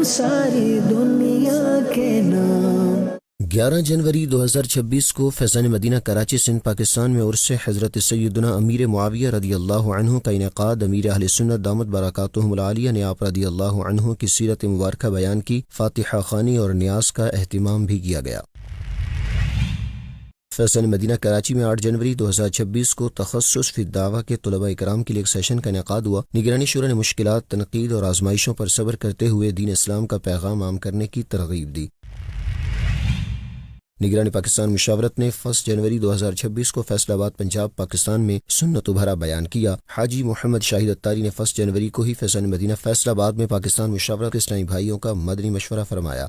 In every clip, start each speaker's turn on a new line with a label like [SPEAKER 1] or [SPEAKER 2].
[SPEAKER 1] ساری دنیا کے نام۔
[SPEAKER 2] 11 جنوری 2026 کو فیضان مدینہ کراچی سندھ پاکستان میں عرس حضرت سیدنا امیر معاویہ رضی اللہ عنہ کا انعقاد۔ امیر اہل سنت دامت برکاتہم العالیہ نے آپ رضی اللہ عنہ کی سیرت مبارکہ بیان کی، فاتحہ خوانی اور نیاز کا اہتمام بھی کیا گیا۔ فیضان مدینہ کراچی میں 8 جنوری 2026 کو تخصص فی الدعوہ کے طلباء کرام کے لیے ایک سیشن کا انعقاد ہوا۔ نگرانی شورا نے مشکلات، تنقید اور آزمائشوں پر صبر کرتے ہوئے دین اسلام کا پیغام عام کرنے کی ترغیب دی۔ نگرانی پاکستان مشاورت نے 1 جنوری 2026 کو فیصل آباد پنجاب پاکستان میں سنت بھرا بیان کیا۔ حاجی محمد شاہد اتاری نے 1 جنوری کو ہی فیضان مدینہ فیصل آباد میں پاکستان مشاورت کے اسلامی بھائیوں کا مدنی مشورہ فرمایا۔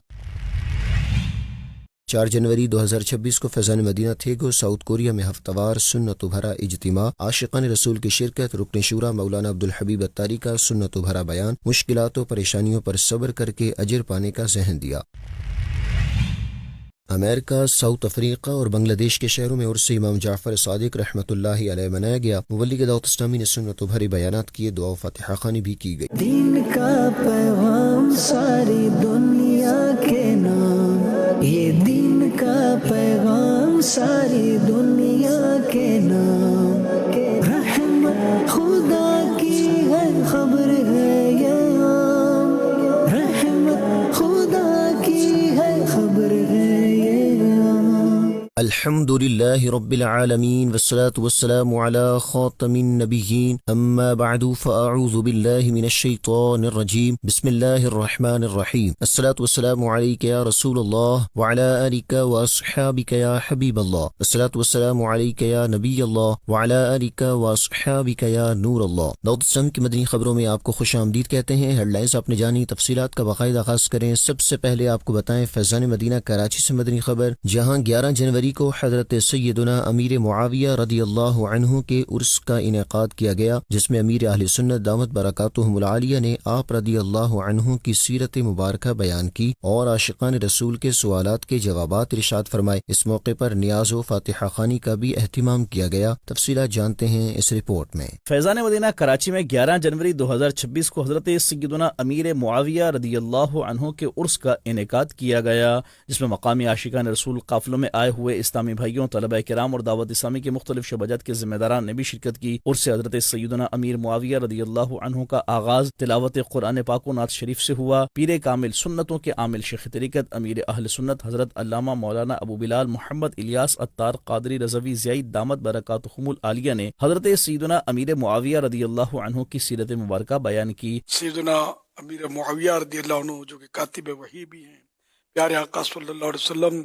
[SPEAKER 2] 4 جنوری 2026 کو فیضان مدینہ تھیگو ساؤتھ کوریا میں ہفتہ وار سنت بھرا اجتماع، عاشقان رسول کی شرکت، رکن شورا مولانا عبدالحبیب اتاری کا سنت بھرا بیان، مشکلات و پریشانیوں پر صبر کر کے اجر پانے کا ذہن دیا۔ امریکہ، ساؤتھ افریقہ اور بنگلہ دیش کے شہروں میں عرس امام جعفر صادق رحمۃ اللہ علیہ منایا گیا۔ مبلغ دعوت اسلامی نے سنت بھرے بیانات کیے، دعا و فاتحہ خوانی بھی کی گئی۔
[SPEAKER 1] دین کا پیغام ساری دنیا کے نام، یہ دین کا پیغام ساری دنیا کے نام، رحمت خدا کی ہے خبر ہے یہ عام، رحمت خدا کی ہے خبر ہے یہ عام۔
[SPEAKER 2] الحمد للہ رب العالمین والصلاة والسلام على خاتم النبیین، اما بعد فاعوذ باللہ من الشیطان الرجیم، بسم اللہ الرحمن الرحیم، الصلاة والسلام علیک یا رسول اللہ وعلى آلک واصحابک یا حبیب اللہ، الصلاة والسلام علیک یا نبی اللہ وعلى آلک واصحابک یا نور اللہ۔ دعوت اسلامی کی مدنی خبروں میں آپ کو خوش آمدید کہتے ہیں۔ ہیڈ لائنز آپ نے جانی، تفصیلات کا باقاعدہ آغاز کریں۔ سب سے پہلے آپ کو بتائیں فیضان مدینہ کراچی سے مدنی خبر، جہاں 11 جنوری کو حضرت سیدنا امیر معاویہ رضی اللہ عنہ کے عرس کا انعقاد کیا گیا، جس میں امیر اہل سنت دامت برکاتہم العالیہ نے آپ رضی اللہ عنہ کی سیرت مبارکہ بیان کی اور عاشقان رسول کے سوالات کے جوابات ارشاد فرمائے۔ اس موقع پر نیاز و فاتحہ خوانی کا بھی اہتمام کیا گیا۔ تفصیلات جانتے ہیں اس رپورٹ میں۔
[SPEAKER 3] فیضان مدینہ کراچی میں 11 جنوری 2026 کو حضرت سیدنا امیر معاویہ رضی اللہ عنہ کے عرس کا انعقاد کیا گیا، جس میں مقامی عاشقان رسول قافلوں میں آئے ہوئے اسلامی بھائیوں، طلباء کرام اور دعوت اسلامی کے مختلف شعبجات کے ذمہ داران نے بھی شرکت کی۔ عرس حضرت سیدنا امیر معاویہ رضی اللہ عنہ کا آغاز تلاوت قرآن پاک و نعت شریف سے ہوا۔ پیر کامل سنتوں کے عامل شیخ طریقت امیر اہل سنت حضرت علامہ مولانا ابو بلال محمد الیاس عطار قادری رضوی زیائی دامت برکاتہم العالیہ نے حضرت سیدنا امیر معاویہ رضی اللہ عنہ کی سیرت مبارکہ بیان کی۔
[SPEAKER 4] سیدنا امیر معاویہ رضی اللہ عنہ جو کہ کاتب وحی بھی ہیں، پیارے آقا صلی اللہ علیہ وسلم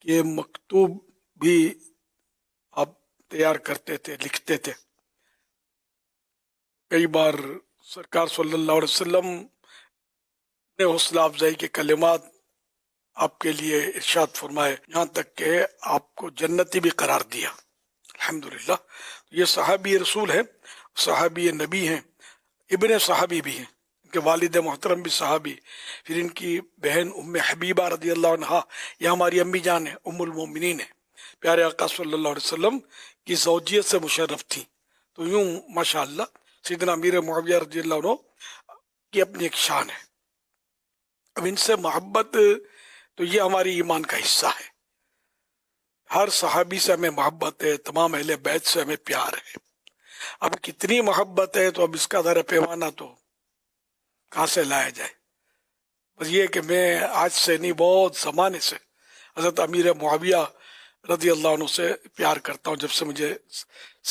[SPEAKER 4] کے مکتوب بھی آپ تیار کرتے تھے، لکھتے تھے۔ کئی بار سرکار صلی اللہ علیہ وسلم نے حوصلہ افزائی کے کلمات آپ کے لیے ارشاد فرمائے، یہاں تک کہ آپ کو جنتی بھی قرار دیا۔ الحمدللہ یہ صحابی رسول ہیں، صحابی نبی ہیں، ابن صحابی بھی ہیں، ان کے والد محترم بھی صحابی، پھر ان کی بہن ام حبیبہ رضی اللہ عنہا یہ ہماری امی جان ہیں، ام المومنین ہیں، پیارے آقا صلی اللہ علیہ وسلم کی زوجیت سے مشرف تھیں۔ تو یوں ماشاءاللہ سیدنا امیر معاویہ رضی اللہ عنہ کی اپنی ایک شان ہے۔ اب ان سے محبت تو یہ ہماری ایمان کا حصہ ہے۔ ہر صحابی سے ہمیں محبت ہے، تمام اہل بیت سے ہمیں پیار ہے۔ اب کتنی محبت ہے تو اب اس کا ذرا پیمانہ تو کہاں سے لایا جائے۔ بس یہ کہ میں آج سے نہیں، بہت زمانے سے حضرت امیر معاویہ رضی اللہ عنہ سے پیار کرتا ہوں۔ جب سے مجھے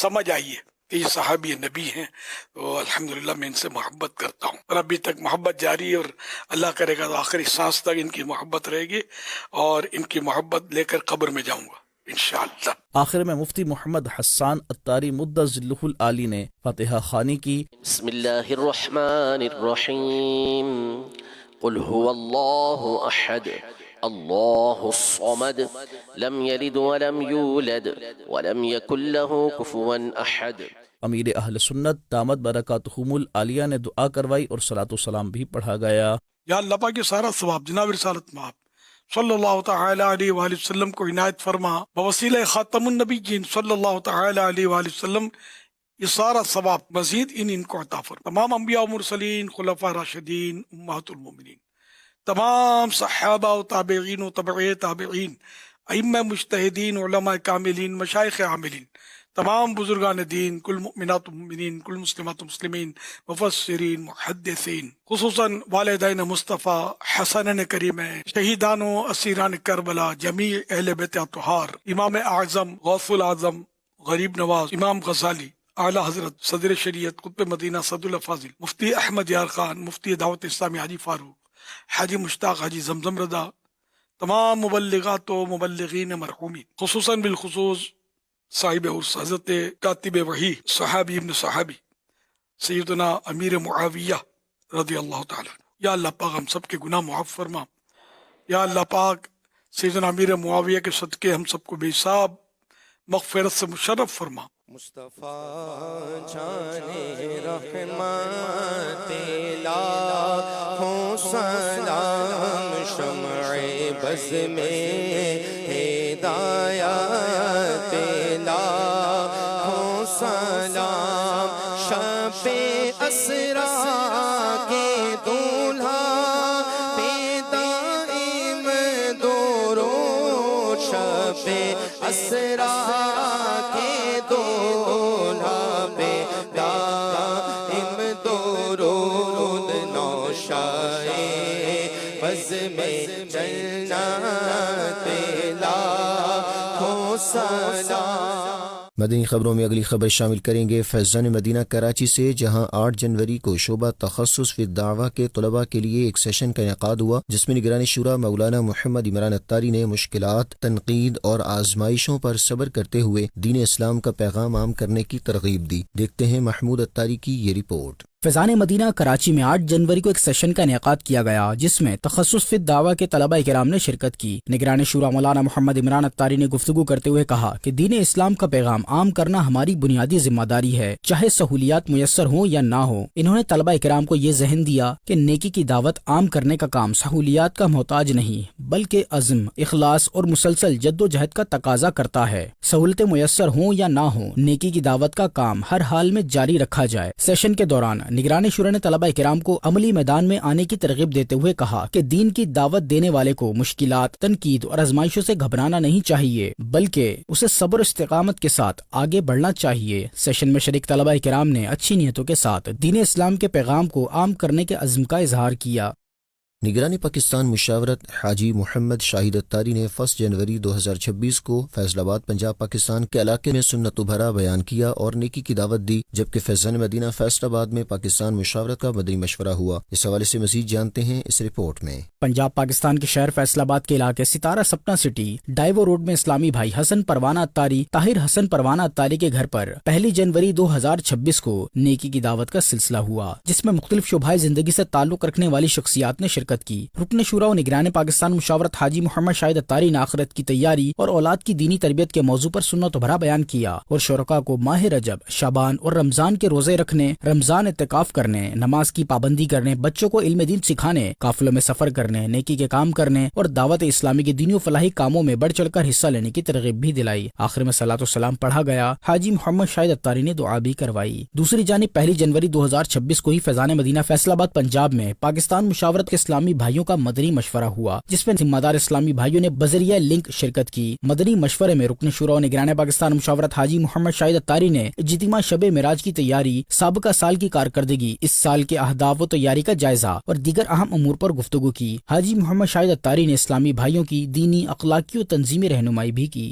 [SPEAKER 4] سمجھ آئی ہے کہ یہ صحابی نبی ہیں تو الحمدللہ میں ان سے محبت کرتا ہوں، اور ابھی تک محبت جاری ہے، اور اللہ کرے گا تو آخری سانس تک ان کی محبت رہے گی، اور ان کی محبت لے کر قبر میں جاؤں گا انشاءاللہ۔
[SPEAKER 3] آخر میں مفتی محمد حسان اتاری مدّ ظلہ العالی نے فاتحہ خوانی کی۔
[SPEAKER 5] بسم اللہ الرحمن الرحیم، قل هو اللہ احد اللہ الصمد لم یلد ولم یولد ولم یکن له کفوا احد۔
[SPEAKER 3] امیر اہل سنت دامت برکاتہم العالیہ نے دعا کروائی اور صلاۃ و سلام بھی پڑھا گیا۔
[SPEAKER 4] یا اللہ پاک یہ سارا ثواب جناب رسالت میں آپ صلی اللہ تعالی علیہ وآلہ وسلم کو عنایت فرما، بوسیلہ خاتم النبیین صلی اللہ تعالی علیہ وآلہ وسلم، یہ سارا ثواب مزید ان کو عطا فرما۔ تمام انبیاء و مرسلین، خلفاء راشدین، امہات المومنین تمام صحابہ و تابعین و تبع تابعین، ائمہ مجتہدین، علماء کاملین، مشائخ عاملین، تمام بزرگان دین، کل مؤمنات و مؤمنین، کل مسلمات و مسلمین، مفسرین، محدثین، خصوصاً والدین مصطفیٰ، حسنین کریم، شہیدان و اسیران کربلا، جمیع اہل بیت اطہار، امام اعظم، غوث العظم، غریب نواز، امام غزالی، اعلی حضرت صدر شریعت قطب مدینہ سعد اللہ فاضل، مفتی احمد یار خان، مفتی دعوت اسلامی حاجی فاروق، حاجی مشتاق حاجی زمزم رضا، تمام مبلغات و مبلغین مرحومین، خصوصاً بالخصوص صاحب عرس حضرت کاتب وحی صحابی ابن صحابی سیدنا امیر معاویہ رضی اللہ تعالیٰ عنہ۔ یا اللہ پاک ہم سب کے گناہ معاف فرما، یا اللہ پاک سیدنا امیر معاویہ کے صدقے ہم سب کو بے حساب مغفرت سے مشرف فرما۔
[SPEAKER 6] مصطفیٰ جانے رحمت لاکھوں سلام، شمع بز میں ہدایت لاکھوں سلام، شب اسرا کے دولہا پہ دائم درود، شب اسرا کے دولہا پہ دائم درود، نوشائے بز میں جنت لاکھوں سلام۔
[SPEAKER 2] مدنی خبروں میں اگلی خبر شامل کریں گے فیضان مدینہ کراچی سے، جہاں 8 جنوری کو شعبہ تخصص فی الدعوہ کے طلباء کے لیے ایک سیشن کا انعقاد ہوا، جس میں نگران شورا مولانا محمد عمران اتاری نے مشکلات، تنقید اور آزمائشوں پر صبر کرتے ہوئے دین اسلام کا پیغام عام کرنے کی ترغیب دی۔ دیکھتے ہیں محمود اتاری کی یہ رپورٹ۔
[SPEAKER 7] فیضان مدینہ کراچی میں 8 جنوری کو ایک سیشن کا انعقاد کیا گیا، جس میں تخصص فی الدعوہ کے طلباء کرام نے شرکت کی۔ نگران شورا مولانا محمد عمران اتاری نے گفتگو کرتے ہوئے کہا کہ دین اسلام کا پیغام عام کرنا ہماری بنیادی ذمہ داری ہے، چاہے سہولیات میسر ہوں یا نہ ہوں۔ انہوں نے طلباء کرام کو یہ ذہن دیا کہ نیکی کی دعوت عام کرنے کا کام سہولیات کا محتاج نہیں، بلکہ عزم، اخلاص اور مسلسل جد و جہد کا تقاضا کرتا ہے۔ سہولتیں میسر ہوں یا نہ ہوں، نیکی کی دعوت کا کام ہر حال میں جاری رکھا جائے۔ سیشن کے دوران نگران شورا نے طلباء کرام کو عملی میدان میں آنے کی ترغیب دیتے ہوئے کہا کہ دین کی دعوت دینے والے کو مشکلات، تنقید اور آزمائشوں سے گھبرانا نہیں چاہیے، بلکہ اسے صبر و استقامت کے ساتھ آگے بڑھنا چاہیے۔ سیشن میں شریک طلباء کرام نے اچھی نیتوں کے ساتھ دین اسلام کے پیغام کو عام کرنے کے عزم کا اظہار کیا۔
[SPEAKER 2] نگرانی پاکستان مشاورت حاجی محمد شاہد اتاری نے 1 جنوری 2026 کو فیصل آباد پنجاب پاکستان کے علاقے میں سنت و بھرا بیان کیا اور نیکی کی دعوت دی، جبکہ فیضان مدینہ فیصل آباد میں پاکستان مشاورت کا مدنی مشورہ ہوا۔ اس حوالے سے مزید جانتے ہیں اس رپورٹ میں۔
[SPEAKER 7] پنجاب پاکستان کے شہر فیصل آباد کے علاقے ستارہ سپنا سٹی ڈائیو روڈ میں اسلامی بھائی حسن پروانہ اتاری طاہر حسن پروانہ اتاری کے گھر پر 1 جنوری 2026 کو نیکی کی دعوت کا سلسلہ ہوا، جس میں مختلف شعبۂ زندگی سے تعلق رکھنے والی شخصیات نے شرکت کی۔ رکن شورا و نگران پاکستان مشاورت حاجی محمد شاہد اتاری نے آخرت کی تیاری اور اولاد کی دینی تربیت کے موضوع پر سنت و بھرا بیان کیا اور شرکاء کو ماہ رجب، شعبان اور رمضان کے روزے رکھنے، رمضان اعتکاف کرنے، نماز کی پابندی کرنے، بچوں کو علم دین سکھانے، قافلوں میں سفر کرنے، نیکی کے کام کرنے اور دعوت اسلامی کے دینی و فلاحی کاموں میں بڑھ چڑھ کر حصہ لینے کی ترغیب بھی دلائی۔ آخر میں صلاۃ و سلام پڑھا گیا۔ حاجی محمد شاہد اتاری نے دعا بھی کروائی۔ دوسری جانب 1 جنوری 2026 کو ہی فیضان مدینہ فیصل آباد پنجاب میں پاکستان مشاورت کے اسلامی بھائیوں کا مدنی مشورہ ہوا، جس میں ذمہ دار اسلامی بھائیوں نے بذریعہ لنک شرکت کی۔ مدنی مشورے میں رکن شورا و نگران پاکستان مشاورت حاجی محمد شاہد اتاری نے اجتماع شب معراج کی تیاری، سابقہ سال کی کارکردگی، اس سال کے اہداف و تیاری کا جائزہ اور دیگر اہم امور پر گفتگو کی۔ حاجی محمد شاہد اتاری نے اسلامی بھائیوں کی دینی، اخلاقی و تنظیمی رہنمائی بھی کی۔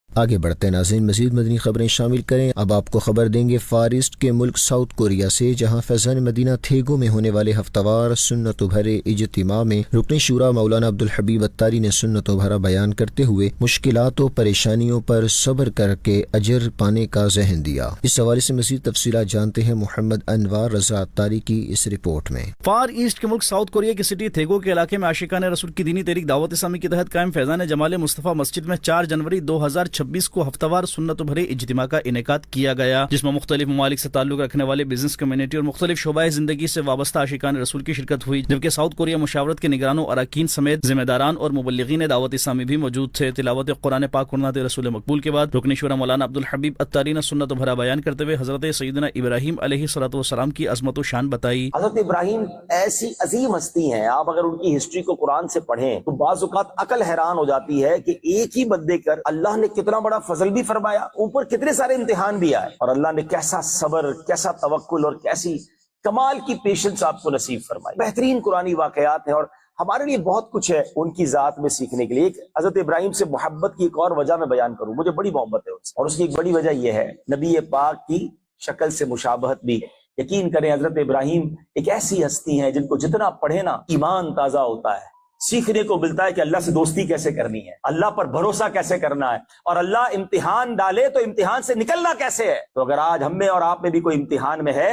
[SPEAKER 2] آگے بڑھتے ناظرین، مزید مدنی خبریں شامل کریں۔ اب آپ کو خبر دیں گے فار ایسٹ کے ملک ساؤتھ کوریا سے، جہاں فیضان مدینہ تھیگو میں ہونے والے ہفتہ وار سنت و بھرے اجتماع میں رکن شورا مولانا عبدالحبیب اتاری نے سنت و بھرا بیان کرتے ہوئے مشکلات و پریشانیوں پر صبر کر کے اجر پانے کا ذہن دیا۔ اس حوالے سے مزید تفصیلات جانتے ہیں محمد انوار رضا اتاری کی اس رپورٹ میں۔
[SPEAKER 3] فار ایسٹ کے ملک ساؤتھ کوریا کی سٹی تھیگو کے علاقے میں عاشقان رسول کی دینی تحریک دعوت اسلامی کے تحت قائم فیضان جمال مصطفیٰ مسجد میں 4 جنوری 2026 2026 کو ہفتہ وار سنت بھرے اجتماع کا انعقاد کیا گیا، جس میں مختلف ممالک سے تعلق رکھنے والے بزنس کمیونٹی اور مختلف شعبۂ زندگی سے وابستہ عاشقان رسول کی شرکت ہوئی، جبکہ ساؤتھ کوریا مشاورت کے نگرانوں اراکین سمیت ذمہ داران اور مبلغین دعوت اسلامی بھی موجود تھے۔ تلاوت قرآن پاک اور نعت رسول مقبول کے بعد رکن شورا مولانا عبدالحبیب اتاری نے سنت بھرا بیان کرتے ہوئے حضرت سیدنا ابراہیم علیہ الصلوۃ والسلام کی عظمت و شان بتائی۔
[SPEAKER 8] حضرت ابراہیم ایسی عظیم ہستی ہیں، آپ اگر ان کی ہسٹری کو قرآن سے پڑھیں تو بعض اوقات عقل حیران ہو جاتی ہے کہ ایک ہی بندے کر اللہ نے کتنا بڑا فضل بھی فرمایا، اوپر کتنے سارے امتحان بھی آئے، اور اللہ نے کیسا صبر، کیسا توکل اور کیسی کمال کی پیشنس آپ کو نصیب فرمائی۔ بہترین قرآنی واقعات ہیں اور ہمارے لیے بہت کچھ ہے ان کی ذات میں سیکھنے کے لیے۔ حضرت ابراہیم سے محبت کی ایک اور وجہ میں بیان کروں، مجھے بڑی محبت ہے ان سے، اور اس کی ایک بڑی وجہ یہ ہے نبی پاک کی شکل سے مشابہت بھی۔ یقین کریں حضرت ابراہیم ایک ایسی ہستی ہیں جن کو جتنا پڑھے نا ایمان تازہ ہوتا ہے، سیکھنے کو ملتا ہے کہ اللہ سے دوستی کیسے کرنی ہے، اللہ پر بھروسہ کیسے کرنا ہے، اور اللہ امتحان ڈالے تو امتحان سے نکلنا کیسے ہے۔ تو اگر آج ہم میں اور آپ میں بھی کوئی امتحان میں ہے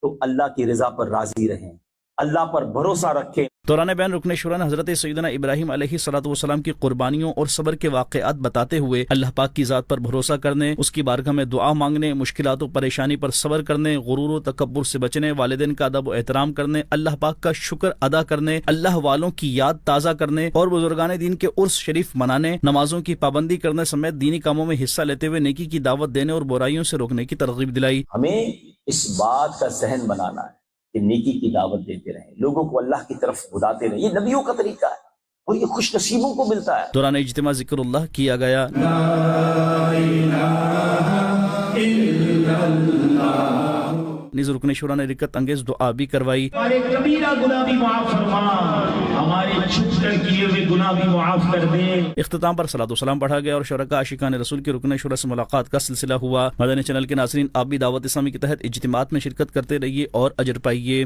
[SPEAKER 8] تو اللہ کی رضا پر راضی رہیں، اللہ پر بھروسہ رکھیں۔
[SPEAKER 3] دوران بیان رکن شورا نے حضرت سیدنا ابراہیم علیہ الصلوۃ والسلام کی قربانیوں اور صبر کے واقعات بتاتے ہوئے اللہ پاک کی ذات پر بھروسہ کرنے، اس کی بارگاہ میں دعا مانگنے، مشکلات و پریشانی پر صبر کرنے، غرور و تکبر سے بچنے، والدین کا ادب و احترام کرنے، اللہ پاک کا شکر ادا کرنے، اللہ والوں کی یاد تازہ کرنے اور بزرگان دین کے عرس شریف منانے، نمازوں کی پابندی کرنے سمیت دینی کاموں میں حصہ لیتے ہوئے نیکی کی دعوت دینے اور برائیوں سے روکنے کی ترغیب دلائی۔
[SPEAKER 8] ہمیں اس بات کا ذہن بنانا ہے کہ نیکی کی دعوت دیتے رہیں، لوگوں کو اللہ کی طرف بلاتے رہیں، یہ نبیوں کا طریقہ ہے اور یہ خوش نصیبوں کو ملتا ہے۔
[SPEAKER 3] دوران اجتماع ذکر اللہ کیا گیا۔ نیز رکن شورا نے رکت انگیز دعا بھی کروائی۔
[SPEAKER 9] ہمارے کبیرہ گناہ بھی معاف فرما، ہمارے چھپ کر کیے ہوئے گناہ بھی معاف کر دے۔
[SPEAKER 3] اختتام پر صلاۃ و سلام پڑھا گیا اور شرکاء عاشقان رسول کے رکن شورا سے ملاقات کا سلسلہ ہوا۔ مدنی چینل کے ناظرین، آپ بھی دعوت اسلامی کے تحت اجتماعات میں شرکت کرتے رہیے اور اجر پائیے۔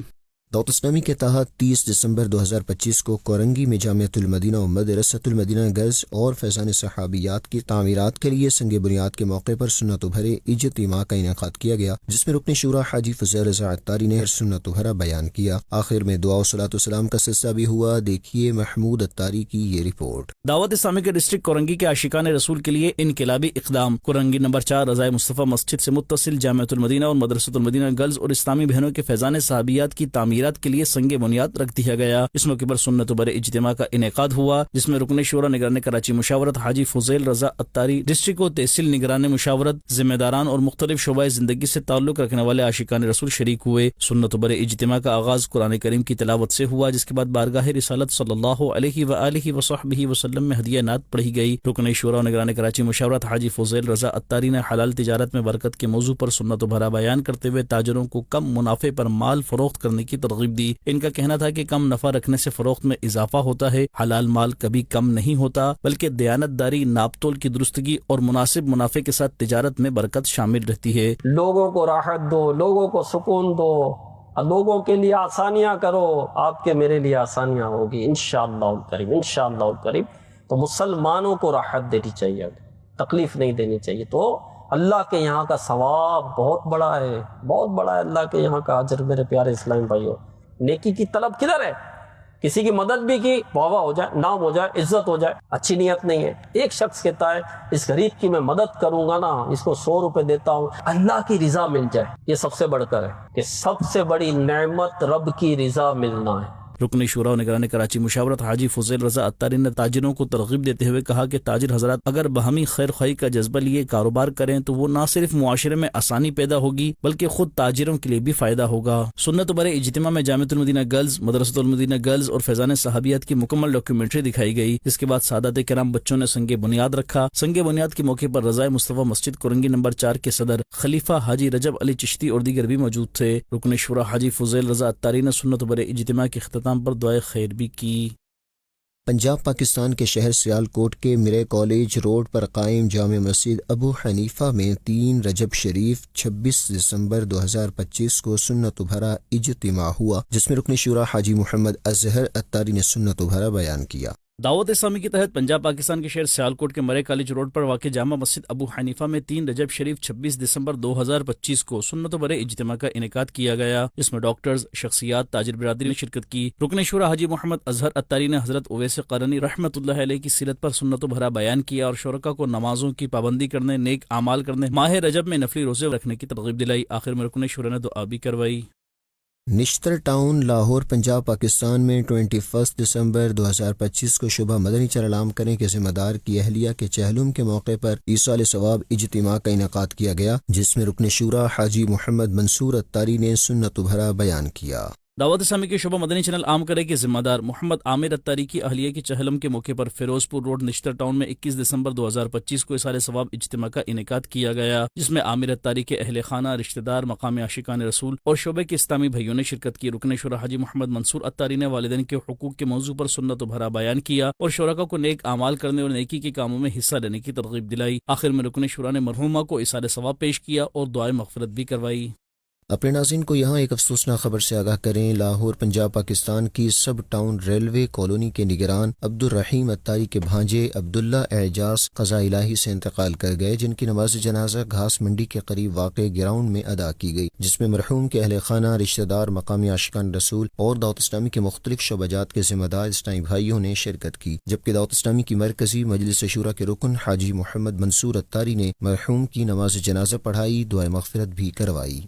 [SPEAKER 2] دعوت اسلامی کے تحت 30 دسمبر 2025 کو کورنگی میں جامعۃ المدینہ و مدرسۃ المدینہ گرلز اور فیضان صحابیات کی تعمیرات کے لیے سنگ بنیاد کے موقع پر سنت و بھرے اجتماع کا انعقاد کیا گیا، جس میں رکن شورا حاجی فضیل رضا عطاری نے سنت و بھرا بیان کیا۔ آخر میں دعا و صلاۃ و سلام کا سلسلہ بھی ہوا۔ دیکھیے محمود عطاری کی یہ رپورٹ۔
[SPEAKER 3] دعوت اسلامی کے ڈسٹرکٹ کورنگی کے عاشقان رسول کے لیے انقلابی اقدام۔ کورنگی نمبر 4 رضائے مصطفیٰ مسجد سے متصل جامعۃ المدینہ اور مدرسۃ المدینہ گرلز اور اسلامی بہنوں کے فیضان صحابیات کی تعمیرات کے لیے سنگ بنیاد رکھ دیا گیا۔ اس موقع پر سنت و بھرے اجتماع کا انعقاد ہوا، جس میں رکن شورا نگران کراچی مشاورت حاجی فضیل رضا عطاری، ڈسٹرکٹ و تحصیل نگران مشاورت، ذمہ داران اور مختلف شعبۂ زندگی سے تعلق رکھنے والے عاشقان رسول شریک ہوئے۔ سنت و بھرے اجتماع کا آغاز قرآن کریم کی تلاوت سے ہوا، جس کے بعد بارگاہ رسالت صلی اللہ علیہ وآلہ وصحبہ وسلم میں ہدیہ نعت پڑھی گئی۔ رکن شورا نگران کراچی مشاورت حاجی فضیل رضا عطاری نے حلال تجارت میں برکت کے موضوع پر سنت و بھرا بیان کرتے ہوئے تاجروں کو کم منافع پر مال فروخت کرنے کی ترغیب دی۔ ان کا کہنا تھا کہ کم نفع رکھنے سے فروخت میں اضافہ ہوتا ہے، حلال مال کبھی کم نہیں ہوتا، بلکہ دیانت داری، ناپ تول کی درستگی اور مناسب منافع کے ساتھ تجارت میں برکت شامل رہتی ہے۔
[SPEAKER 10] لوگوں کو راحت دو، لوگوں کو سکون دو، لوگوں کے لیے آسانیاں کرو، آپ کے میرے لیے آسانیاں ہوگی انشاءاللہ الکریم، انشاءاللہ الکریم۔ تو مسلمانوں کو راحت دینی چاہیے، تکلیف نہیں دینی چاہیے۔ تو اللہ کے یہاں کا ثواب بہت بڑا ہے، بہت بڑا ہے اللہ کے یہاں کا اجر۔ میرے پیارے اسلامی بھائیوں، نیکی کی طلب کدھر ہے؟ کسی کی مدد بھی کی، واہ واہ ہو جائے، نام ہو جائے، عزت ہو جائے، اچھی نیت نہیں ہے۔ ایک شخص کہتا ہے اس غریب کی میں مدد کروں گا نا، اس کو 100 روپے دیتا ہوں، اللہ کی رضا مل جائے، یہ سب سے بڑھ کر ہے کہ سب سے بڑی نعمت رب کی رضا ملنا ہے۔
[SPEAKER 3] رکن شورا و نگران کراچی مشاورت حاجی فضیل رضا عطاری نے تاجروں کو ترغیب دیتے ہوئے کہا کہ تاجر حضرات اگر باہمی خیر خواہی کا جذبہ لیے کاروبار کریں تو وہ نہ صرف معاشرے میں آسانی پیدا ہوگی بلکہ خود تاجروں کے لیے بھی فائدہ ہوگا۔ سنت بھرے اجتماع میں جامعۃ المدینہ گرلز، مدرسۃ المدینہ گرلز اور فیضان صحابیات کی مکمل ڈاکیومنٹری دکھائی گئی، جس کے بعد سعادت کرام بچوں نے سنگ بنیاد رکھا۔ سنگ بنیاد کے موقع پر رضائے مصطفیٰ مسجد کورنگی نمبر 4 کے صدر خلیفہ حاجی رجب علی چشتی اور دیگر بھی موجود تھے۔ رکن شورا حاجی فضیل رضا عطاری نے سنت بھرے اجتماع کے اختتام پر دعائے خیر بھی کی۔
[SPEAKER 2] پنجاب پاکستان کے شہر سیالکوٹ کے مرے کالج روڈ پر قائم جامع مسجد ابو حنیفہ میں 3 رجب شریف 26 دسمبر 2025 کو سنت بھرا اجتماع ہوا، جس میں رکن شورا حاجی محمد اظہر عطاری نے سنت بھرا بیان کیا۔
[SPEAKER 3] دعوت اسلامی کے تحت پنجاب پاکستان کے شہر سیالکوٹ کے مرے کالج روڈ پر واقع جامع مسجد ابو حنیفہ میں 3 رجب شریف 26 دسمبر 2025 کو سنت و برے اجتماع کا انعقاد کیا گیا، جس میں ڈاکٹرز، شخصیات، تاجر برادری نے شرکت کی۔ رکن شورا حاجی محمد اظہر اتاری نے حضرت اویس قرنی رحمۃ اللہ علیہ کی سیرت پر سنت و بھرا بیان کیا اور شرکا کو نمازوں کی پابندی کرنے، نیک اعمال کرنے، ماہ رجب میں نفلی روزے رکھنے کی ترغیب دلائی۔ آخر میں رکن شورا نے دعا بھی کروائی۔
[SPEAKER 2] نشتر ٹاؤن لاہور پنجاب پاکستان میں 21 دسمبر 2025 کو شبہ مدنی چینل عام کرنے کے ذمہ دار کی اہلیہ کے چہلم کے موقع پر ایصال ثواب اجتماع کا انعقاد کیا گیا، جس میں رکن شورا حاجی محمد منصور اتاری نے سنت بھرا بیان کیا۔
[SPEAKER 3] دعوت اسلامی کے شعبہ مدنی چینل عام کرے کے ذمہ دار محمد عامر اتاری کی اہلیہ کی چہلم کے موقع پر فیروز پور روڈ نشتر ٹاؤن میں 21 دسمبر 2025 کو ایصال ثواب اجتماع کا انعقاد کیا گیا، جس میں عامر اتاری کے اہل خانہ، رشتہ دار، مقامی عاشقان رسول اور شعبے کے اسلامی بھائیوں نے شرکت کی۔ رکن شورا حاجی محمد منصور اتاری نے والدین کے حقوق کے موضوع پر سنت و بھرا بیان کیا اور شرکاء کو نیک اعمال کرنے اور نیکی کے کاموں میں حصہ لینے کی ترغیب دلائی۔ آخر میں رکن شورا نے مرحومہ کو ایصال ثواب پیش کیا اور دعائے مغفرت بھی کروائی۔
[SPEAKER 2] اپنے ناظرین کو یہاں ایک افسوسناک خبر سے آگاہ کریں۔ لاہور پنجاب پاکستان کی سب ٹاؤن ریلوے کالونی کے نگران عبد الرحیم اتاری کے بھانجے عبداللہ اعجاز قضاء الہی سے انتقال کر گئے، جن کی نماز جنازہ گھاس منڈی کے قریب واقع گراؤنڈ میں ادا کی گئی، جس میں مرحوم کے اہل خانہ، رشتہ دار، مقامی عاشقان رسول اور دعوت اسلامی کے مختلف شعبات کے ذمہ دار اسلامی بھائیوں نے شرکت کی، جبکہ دعوت اسلامی کی مرکزی مجلس شورا کے رکن حاجی محمد منصور اتاری نے مرحوم کی نماز جنازہ پڑھائی، دعائے مغفرت بھی کروائی۔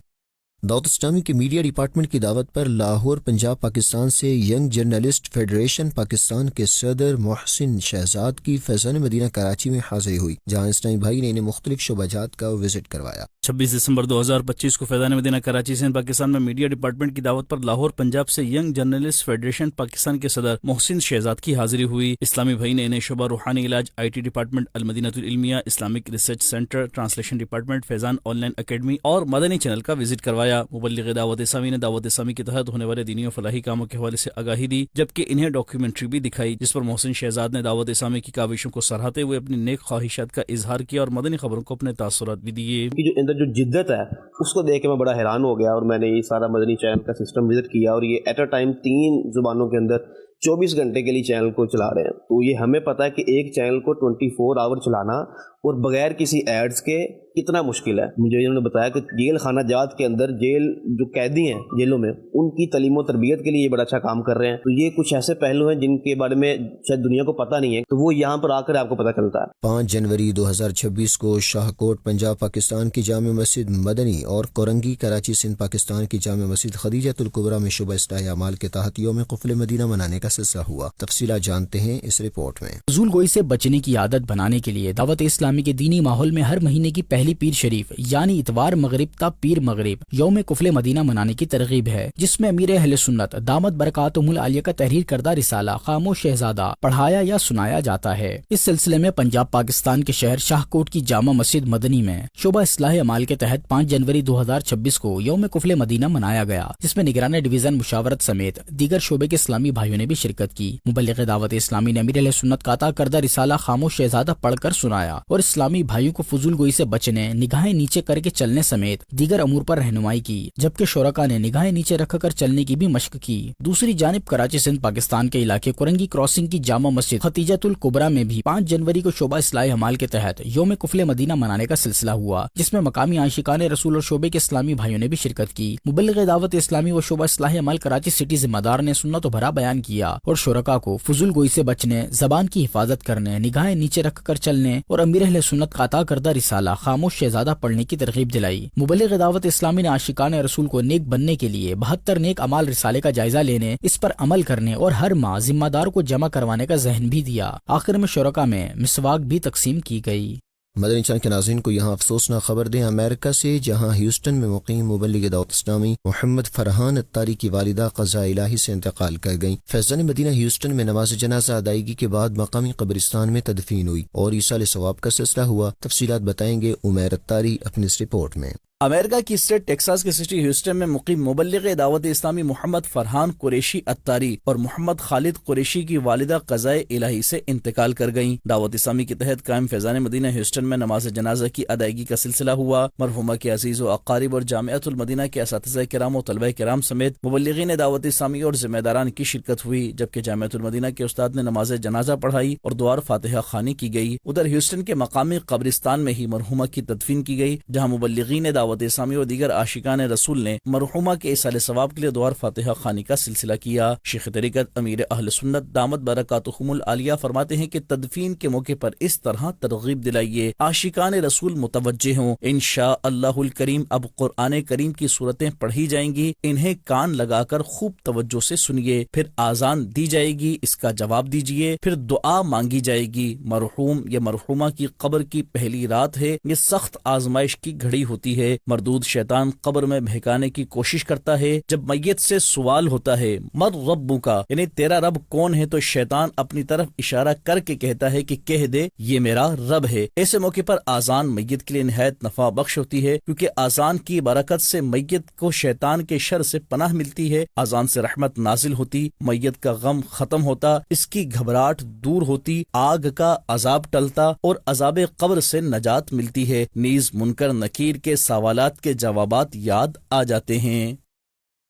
[SPEAKER 2] دعوت اسلامی کے میڈیا ڈپارٹمنٹ کی دعوت پر لاہور پنجاب پاکستان سے ینگ جرنلسٹ فیڈریشن پاکستان کے صدر محسن شہزاد کی فیضان مدینہ کراچی میں حاضری ہوئی، جہاں اسلامی بھائی نے انہیں مختلف شعبات کا وزٹ کروایا۔
[SPEAKER 3] 26 دسمبر 2025 کو فیضان مدینہ کراچی سے پاکستان میں میڈیا ڈپارٹمنٹ کی دعوت پر لاہور پنجاب سے ینگ جرنلسٹ فیڈریشن پاکستان کے صدر محسن شہزاد کی حاضری ہوئی۔ اسلامی بھائی نے انہیں شعبہ روحانی علاج، IT department, Al-Madinah Al-Ilmiyah, Islamic research centre, translation department, Faizan online academy اور مدنی چینل کا وزٹ کروایا۔ مبلغ دعوت اسلامی نے دعوت اسلامی کے تحت ہونے والے دینی و فلاحی کاموں کے حوالے سے آگاہی دی، جبکہ انہیں ڈاکیومنٹری بھی دکھائی، جس پر محسن شہزاد نے دعوت اسلامی کی کاوشوں کو سراہتے ہوئے اپنی نیک خواہشات کا اظہار کیا اور مدنی خبروں کو اپنے تاثرات بھی دیے۔
[SPEAKER 11] جو اندر جو جدت ہے اس کو دیکھ کے میں بڑا حیران ہو گیا، اور میں نے یہ سارا مدنی چینل کا سسٹم وزٹ کیا، اور یہ ایٹ اے ٹائم 3 زبانوں کے اندر 24 گھنٹے کے لیے چینل کو چلا رہے ہیں۔ تو یہ ہمیں پتہ ہے کہ ایک چینل کو 24 آور چلانا اور بغیر کسی ایڈز کے کتنا مشکل ہے۔ مجھے انہوں نے بتایا کہ جیل خانہ جات کے اندر جیل جو قیدی ہیں جیلوں میں، ان کی تعلیم و تربیت کے لیے یہ بڑا اچھا کام کر رہے ہیں۔ تو یہ کچھ ایسے پہلو ہیں جن کے بارے میں شاید دنیا کو پتہ نہیں ہے، تو وہ یہاں پر آ کر آپ کو پتہ چلتا ہے۔
[SPEAKER 2] 5 جنوری 2026 کو شاہکوٹ پنجاب پاکستان کی جامع مسجد مدنی اور کورنگی کراچی سندھ پاکستان کی جامع مسجد خدیجۃ الکبریٰ میں شعبہ اصلاح اعمال کے تحت یوم قفل مدینہ منانے کا سلسلہ ہوا۔ تفصیلات جانتے ہیں اس رپورٹ میں۔
[SPEAKER 7] فضول گوئی سے بچنے کی عادت بنانے کے لیے دعوت اسلامی کے دینی ماحول میں ہر مہینے کی پہلی پیر شریف یعنی اتوار مغرب تا پیر مغرب یوم قفل مدینہ منانے کی ترغیب ہے، جس میں امیر اہل سنت دامت برکاتہم العالیہ کا تحریر کردہ رسالہ خاموش شہزادہ پڑھایا یا سنایا جاتا ہے۔ اس سلسلے میں پنجاب پاکستان کے شہر شاہکوٹ کی جامع مسجد مدنی میں شعبہ اصلاح اعمال کے تحت 5 جنوری 2026 کو یوم قفل مدینہ منایا گیا، جس میں نگران ڈویژن مشاورت سمیت دیگر شعبے کے اسلامی بھائیوں نے بھی شرکت کی۔ مبلغ دعوت اسلامی نے امیر اہل سنت کا عطا کردہ رسالہ خاموش شہزادہ پڑھ کر سنایا اور اسلامی بھائیوں کو فضول گوئی سے بچنے، نگاہیں نیچے کر کے چلنے سمیت دیگر امور پر رہنمائی کی، جبکہ شرکاء نے نگاہیں نیچے رکھ کر چلنے کی بھی مشق کی۔ دوسری جانب کراچی سندھ پاکستان کے علاقے کورنگی کراسنگ کی جامع مسجد خدیجۃ الکبریٰ میں بھی 5 جنوری کو شعبہ اصلاح اعمال کے تحت یوم قفل مدینہ منانے کا سلسلہ ہوا، جس میں مقامی عاشقان رسول اور شعبے کے اسلامی بھائیوں نے بھی شرکت کی۔ مبلغ دعوت اسلامی و شعبہ اصلاح اعمال کراچی سٹی ذمہ دار نے سنت و بھرا بیان کیا اور شرکاء کو فضول گوئی سے بچنے، زبان کی حفاظت کرنے، نگاہیں نیچے رکھ کر چلنے اور امیر اہل سنت کا عطا کردہ رسالہ خاموش شہزادہ پڑھنے کی ترغیب دلائی۔ مبلغ دعوت اسلامی نے عاشقان رسول کو نیک بننے کے لیے 72 نیک اعمال رسالے کا جائزہ لینے، اس پر عمل کرنے اور ہر ماہ ذمہ دار کو جمع کروانے کا ذہن بھی دیا۔ آخر میں شرکاء میں مسواک بھی تقسیم کی گئی۔
[SPEAKER 2] مدنی چینل کے ناظرین کو یہاں افسوسناک خبر دیں امریکہ سے، جہاں ہیوسٹن میں مقیم مبلغ دعوت اسلامی محمد فرحان اتاری کی والدہ قضاء الہی سے انتقال کر گئیں۔ فیضان مدینہ ہیوسٹن میں نماز جنازہ ادائیگی کے بعد مقامی قبرستان میں تدفین ہوئی اور ایصال ثواب کا سلسلہ ہوا۔ تفصیلات بتائیں گے عمیر اتاری اپنی اس رپورٹ میں۔
[SPEAKER 3] امریکہ کی اسٹیٹ ٹیکساس کے سٹی ہیوسٹن میں مقیم مبلغ دعوت اسلامی محمد فرحان قریشی اتاری اور محمد خالد قریشی کی والدہ قضائے الہی سے انتقال کر گئیں۔ دعوت اسلامی کے تحت قائم فیضان مدینہ ہیوسٹن میں نماز جنازہ کی ادائیگی کا سلسلہ ہوا۔ مرحومہ کے عزیز و اقارب اور جامعۃ المدینہ کے اساتذہ کرام و طلبہ کرام سمیت مبلغین دعوت اسلامی اور ذمہ داران کی شرکت ہوئی، جبکہ جامعۃ المدینہ کے استاد نے نماز جنازہ پڑھائی اور دعا فاتحہ خوانی کی گئی۔ ادھر ہیوسٹن کے مقامی قبرستان میں ہی مرحومہ کی تدفین کی گئی، جہاں مبلغین دعوت اسلامی اور دیگر عاشقان رسول نے مرحومہ کے ایصال ثواب کے لیے دعا فاتحہ خوانی کا سلسلہ کیا۔ شیخ طریقت امیر اہل سنت دامت برکاتہم العالیہ فرماتے ہیں کہ تدفین کے موقع پر اس طرح ترغیب دلائیے، عاشقان رسول متوجہ ہوں۔ انشاء اللہ الکریم اب قرآن کریم کی صورتیں پڑھی جائیں گی، انہیں کان لگا کر خوب توجہ سے سنیے، پھر آذان دی جائے گی، اس کا جواب دیجیے، پھر دعا مانگی جائے گی۔ مرحوم یا مرحومہ کی قبر کی پہلی رات ہے، یہ سخت آزمائش کی گھڑی ہوتی ہے۔ مردود شیطان قبر میں بہکانے کی کوشش کرتا ہے۔ جب میت سے سوال ہوتا ہے مر ربک کا، یعنی تیرا رب کون ہے، تو شیطان اپنی طرف اشارہ کر کے کہتا ہے کہ کہہ دے یہ میرا رب ہے۔ ایسے موقع پر آذان میت کے لیے نہایت نفع بخش ہوتی ہے، کیونکہ آذان کی برکت سے میت کو شیطان کے شر سے پناہ ملتی ہے۔ آذان سے رحمت نازل ہوتی، میت کا غم ختم ہوتا، اس کی گھبراہٹ دور ہوتی، آگ کا عذاب ٹلتا اور عذاب قبر سے نجات ملتی ہے، نیز منکر نکیر کے سوالات کے جوابات یاد آ جاتے ہیں۔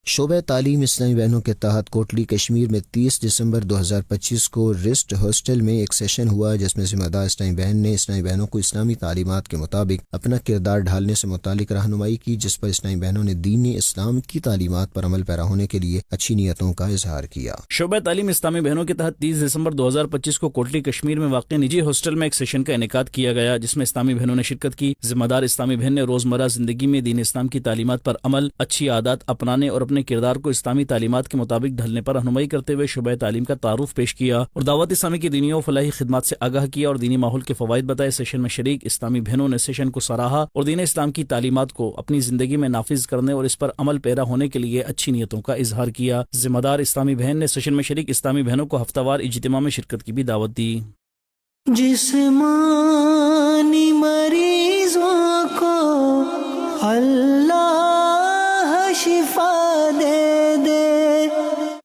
[SPEAKER 2] شعبہ تعلیم اسلامی بہنوں کے تحت کوٹلی کشمیر میں 30 دسمبر 2025 کو ریسٹ ہاسٹل میں ایک سیشن ہوا، جس میں ذمہ دار اسلامی بہن نے اسلامی بہنوں کو اسلامی تعلیمات کے مطابق اپنا کردار ڈھالنے سے متعلق رہنمائی کی، جس پر اسلامی بہنوں نے دینی اسلام کی تعلیمات پر عمل پیرا ہونے کے لیے اچھی نیتوں کا اظہار کیا۔
[SPEAKER 3] شعبہ تعلیم اسلامی بہنوں کے تحت 30 دسمبر 2025 کو کوٹلی کشمیر میں واقع نجی ہاسٹل میں ایک سیشن کا انعقاد کیا گیا، جس میں اسلامی بہنوں نے شرکت کی۔ ذمہ دار اسلامی بہن نے روزمرہ زندگی میں دین اسلام کی تعلیمات پر عمل، اچھی عادات اپنانے اور اپنے کردار کو اسلامی تعلیمات کے مطابق ڈھلنے پر رہنمائی کرتے ہوئے شعبہ تعلیم کا تعارف پیش کیا اور دعوت اسلامی کی دینی و فلاحی خدمات سے آگاہ کیا اور دینی ماحول کے فوائد بتائے۔ سیشن میں شریک اسلامی بہنوں نے سیشن کو سراہا اور دین اسلام کی تعلیمات کو اپنی زندگی میں نافذ کرنے اور اس پر عمل پیرا ہونے کے لیے اچھی نیتوں کا اظہار کیا۔ ذمہ دار اسلامی بہن نے سیشن میں شریک اسلامی بہنوں کو ہفتہ وار اجتماع میں شرکت کی بھی دعوت دی۔
[SPEAKER 1] جسمانی مریضوں کو اللہ شفا دے دے۔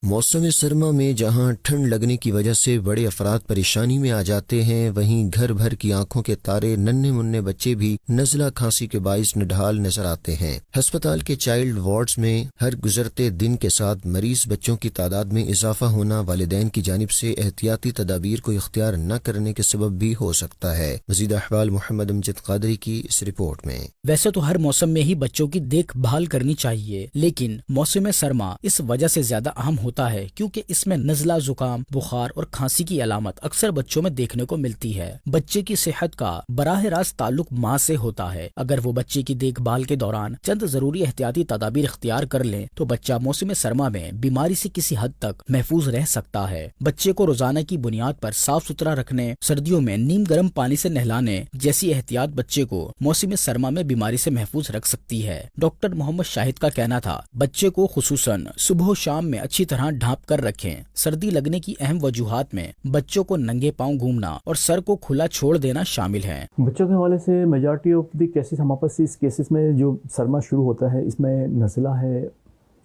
[SPEAKER 2] موسم سرما میں جہاں ٹھنڈ لگنے کی وجہ سے بڑے افراد پریشانی میں آ جاتے ہیں، وہیں گھر بھر کی آنکھوں کے تارے ننھے منھے بچے بھی نزلہ کھانسی کے باعث نڈھال نظر آتے ہیں۔ ہسپتال کے چائلڈ وارڈز میں ہر گزرتے دن کے ساتھ مریض بچوں کی تعداد میں اضافہ ہونا والدین کی جانب سے احتیاطی تدابیر کو اختیار نہ کرنے کے سبب بھی ہو سکتا ہے۔ مزید احوال محمد امجد قادری کی اس رپورٹ میں۔
[SPEAKER 7] ویسے تو ہر موسم میں ہی بچوں کی دیکھ بھال کرنی چاہیے، لیکن موسم سرما اس وجہ سے زیادہ اہم ہوتا ہے کیونکہ اس میں نزلہ، زکام، بخار اور کھانسی کی علامت اکثر بچوں میں دیکھنے کو ملتی ہے۔ بچے کی صحت کا براہ راست تعلق ماں سے ہوتا ہے۔ اگر وہ بچے کی دیکھ بھال کے دوران چند ضروری احتیاطی تدابیر اختیار کر لیں تو بچہ موسم سرما میں بیماری سے کسی حد تک محفوظ رہ سکتا ہے۔ بچے کو روزانہ کی بنیاد پر صاف ستھرا رکھنے، سردیوں میں نیم گرم پانی سے نہلانے جیسی احتیاط بچے کو موسم سرما میں بیماری سے محفوظ رکھ سکتی ہے۔ ڈاکٹر محمد شاہد کا کہنا تھا، بچے کو خصوصاً صبح و شام میں اچھی طرح ڈھانپ کر رکھیں۔ سردی لگنے کی اہم وجوہات میں بچوں کو ننگے پاؤں گھومنا اور سر کو کھلا چھوڑ دینا شامل ہیں۔
[SPEAKER 12] بچوں کے حوالے سے میجارٹی آف دی کیسز ہمارے پاس اس کیسز میں جو سرما شروع ہوتا ہے اس میں نزلہ ہے،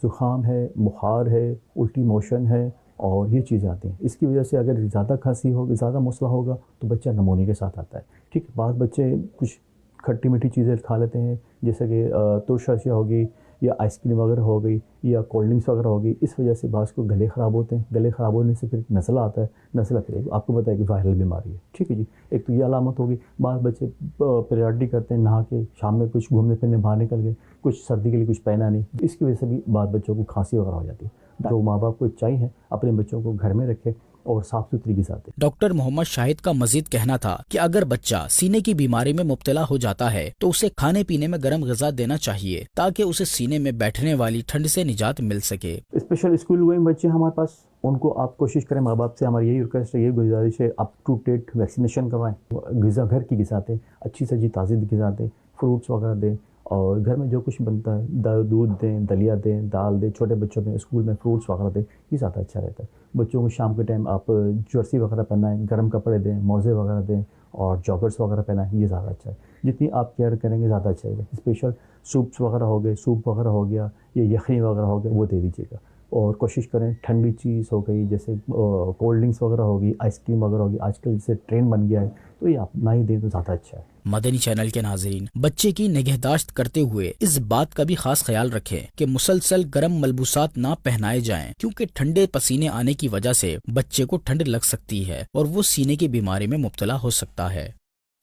[SPEAKER 12] زکام ہے، بخار ہے، الٹی موشن ہے اور یہ چیزیں آتی ہیں۔ اس کی وجہ سے اگر زیادہ کھانسی ہوگی، زیادہ مسئلہ ہوگا تو بچہ نمونیا کے ساتھ آتا ہے۔ ٹھیک ہے، بعض بچے کچھ کھٹی میٹھی چیزیں کھا لیتے ہیں، جیسے کہ ترش اشیاء ہوگی یا آئس کریم وغیرہ ہو گئی یا کولڈ ڈرنکس وغیرہ ہوگی، اس وجہ سے بعض کو گلے خراب ہوتے ہیں۔ گلے خراب ہونے سے پھر نزلہ آتا ہے، نزلہ پھر آپ کو پتہ ہے کہ وائرل بیماری ہے۔ ٹھیک ہے جی، ایک تو یہ علامت ہوگی۔ بعض بچے پیریاڈی کرتے ہیں، نہا کے شام میں کچھ گھومنے پھرنے باہر نکل گئے، کچھ سردی کے لیے کچھ پہنا نہیں، اس کی وجہ سے بھی بعض بچوں کو کھانسی وغیرہ ہو جاتی ہے۔ تو ماں باپ کو چاہیے اپنے بچوں کو گھر میں رکھے اور صاف ستھری غذا دے۔
[SPEAKER 7] ڈاکٹر محمد شاہد کا مزید کہنا تھا کہ اگر بچہ سینے کی بیماری میں مبتلا ہو جاتا ہے تو اسے کھانے پینے میں گرم غذا دینا چاہیے تاکہ اسے سینے میں بیٹھنے والی ٹھنڈ سے نجات مل سکے۔
[SPEAKER 12] اسپیشل اسکول گوئنگ بچے ہمارے پاس، ان کو آپ کوشش کریں، ماں باپ سے ہماری یہی ریکویسٹ ہے، یہی گزارش ہے، اپ ٹو ڈیٹ ویکسینیشن کروائیں، غذا گھر کی غذا دیں، اچھی سجی تازی غذا دیں، فروٹس وغیرہ دیں، اور گھر میں جو کچھ بنتا ہے دودھ دیں، دلیا دیں، دال دیں، چھوٹے بچوں میں اسکول میں فروٹس وغیرہ دیں، یہ زیادہ اچھا رہتا ہے۔ بچوں کو شام کے ٹائم آپ جرسی وغیرہ پہنائیں، گرم کپڑے دیں، موزے وغیرہ دیں اور جاگرس وغیرہ پہنا ہے، یہ زیادہ اچھا ہے. جتنی آپ کیئر کریں گے زیادہ اچھا ہے. اسپیشل سوپس وغیرہ ہو گئے، سوپ وغیرہ ہو گیا یا یخنی وغیرہ ہو گیا، وہ دے دیجیے گا. اور کوشش کریں ٹھنڈی چیز ہو گئی جیسے کولڈ ڈرنکس وغیرہ ہوگی، آئس کریم وغیرہ ہوگی، آج کل جیسے ٹرینڈ بن گیا ہے تو یہ آپ نہ ہی دیں تو زیادہ اچھا ہے.
[SPEAKER 7] مدنی چینل کے ناظرین، بچے کی نگہداشت کرتے ہوئے اس بات کا بھی خاص خیال رکھیں کہ مسلسل گرم ملبوسات نہ پہنائے جائیں، کیونکہ ٹھنڈے پسینے آنے کی وجہ سے بچے کو ٹھنڈ لگ سکتی ہے اور وہ سینے کی بیماری میں مبتلا ہو سکتا ہے.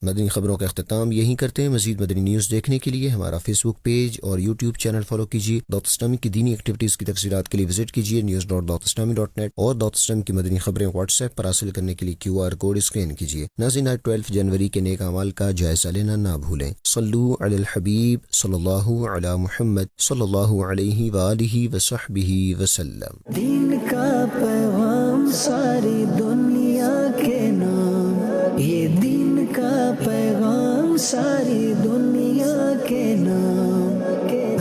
[SPEAKER 2] مدنی خبروں کا اختتام یہیں کرتے ہیں. مزید مدنی نیوز دیکھنے کے لیے ہمارا فیس بک پیج اور یوٹیوب چینل فالو کیجیے. دعوت اسلامی کی دینی ایکٹیویٹیز کی تفصیلات کے لیے وزٹ کیجیے news.dawataislami.net اور دعوت اسلامی کی مدنی خبریں واٹس ایپ پر حاصل کرنے کے لیے QR کوڈ اسکین کیجیے. ناظرین، 12 جنوری کے نیک اعمال کا جائزہ لینا نہ بھولیں. صلو علی الحبیب صلی اللہ علی محمد صلی اللہ علیہ وآلہ وصحبہ وسلم.
[SPEAKER 1] دین کا پیغام ساری دنیا کے نام، یہ دین کا پیغام ساری دنیا کے نام،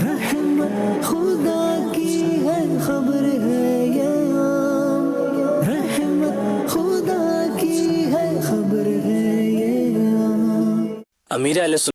[SPEAKER 1] رحمت خدا کی ہے خبر ہے یہ عام، رحمت خدا کی ہے خبر ہے یہ عام.
[SPEAKER 13] امیر علیہ